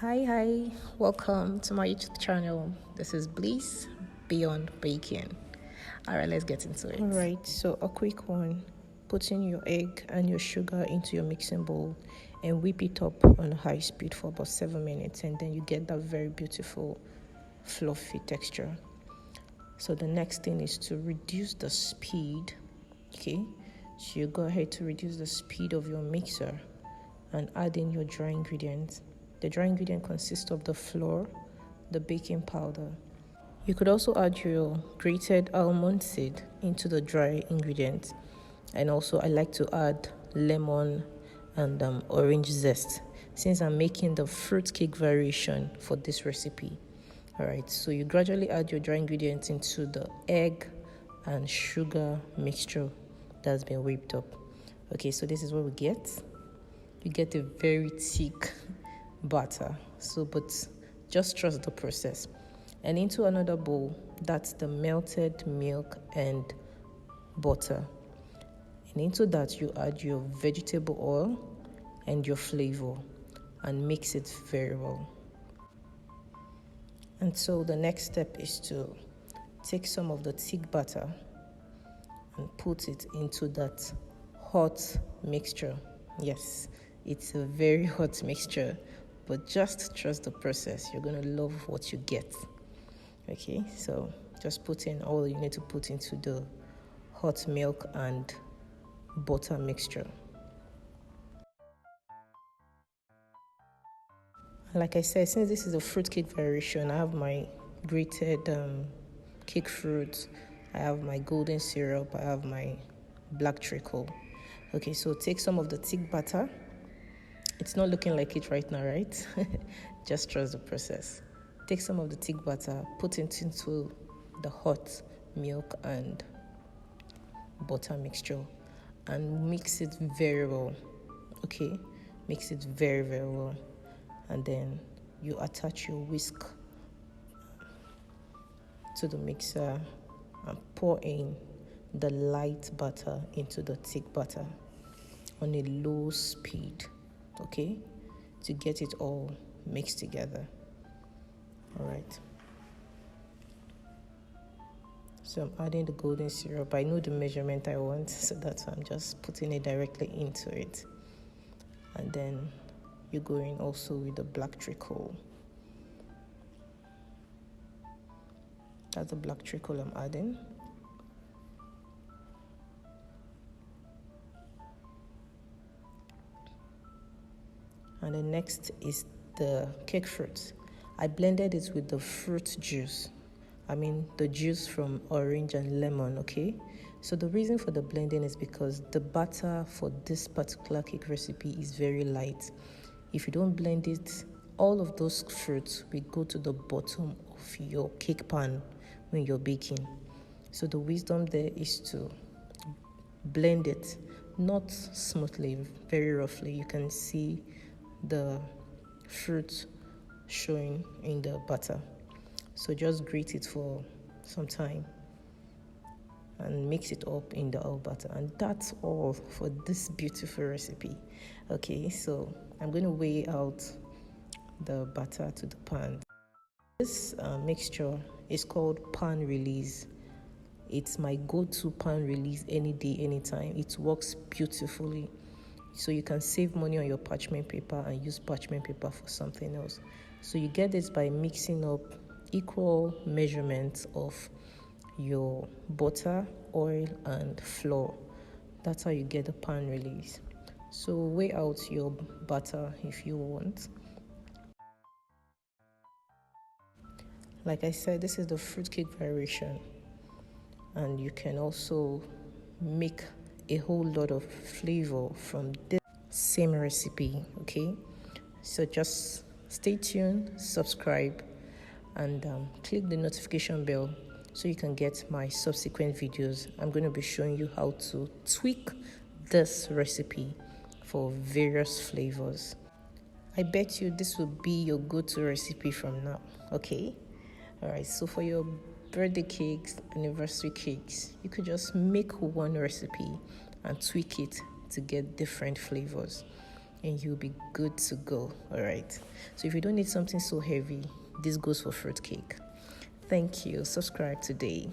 Hi, welcome to my YouTube channel. This is Bliss Beyond Baking. Alright, let's get into it. Alright, so a quick one. Put in your egg and your sugar into your mixing bowl and whip it up on high speed for about 7 minutes, and then you get that very beautiful fluffy texture. So the next thing is to reduce the speed. Okay, so you go ahead to reduce the speed of your mixer and add in your dry ingredients. The dry ingredient consists of the flour, the baking powder. You could also add your grated almond seed into the dry ingredients. And also I like to add lemon and orange zest, since I'm making the fruitcake variation for this recipe. Alright, so you gradually add your dry ingredients into the egg and sugar mixture that's been whipped up. Okay, so this is what we get. You get a very thick batter, but just trust the process. And into another bowl, that's the melted milk and butter. And into that, you add your vegetable oil and your flavor and mix it very well. And so the next step is to take some of the thick batter and put it into that hot mixture. Yes, it's a very hot mixture, but just trust the process. You're going to love what you get. Okay, so just put in all you need to put into the hot milk and butter mixture. Like I said, since this is a fruitcake variation, I have my grated cake fruit, I have my golden syrup, I have my black treacle. Okay, so take some of the thick batter. It's not looking like it right now, right? Just trust the process. Take some of the thick butter, put it into the hot milk and butter mixture and mix it very well. Okay, mix it very well, and then you attach your whisk to the mixer and pour in the light butter into the thick butter on a low speed, okay, to get it all mixed together. All right, so I'm adding the golden syrup. I know the measurement I want, so that's why I'm just putting it directly into it. And then you go in also with the black treacle. That's the black treacle I'm adding. And the next is the cake fruit. I blended it with the fruit juice. The juice from orange and lemon, okay? So the reason for the blending is because the batter for this particular cake recipe is very light. If you don't blend it, all of those fruits will go to the bottom of your cake pan when you're baking. So the wisdom there is to blend it, not smoothly, very roughly. You can see the fruit showing in the butter. So just grate it for some time and mix it up in the oil butter, and that's all for this beautiful recipe. Okay, so I'm going to weigh out the butter to the pan. This mixture is called pan release. It's my go-to pan release any day, anytime. It works beautifully. So you can save money on your parchment paper and use parchment paper for something else. So you get this by mixing up equal measurements of your butter, oil, and flour. That's how you get the pan release. So weigh out your butter if you want. Like I said, this is the fruitcake variation, and you can also make a whole lot of flavor from this same recipe. Okay, so just stay tuned, subscribe, and click the notification bell so you can get my subsequent videos. I'm going to be showing you how to tweak this recipe for various flavors. I bet you this will be your go-to recipe from now. Okay, all right, so for your birthday cakes, anniversary cakes, you could just make one recipe and tweak it to get different flavors. and you'll be good to go. All right. So if you don't need something so heavy, this goes for fruitcake. Thank you. Subscribe today.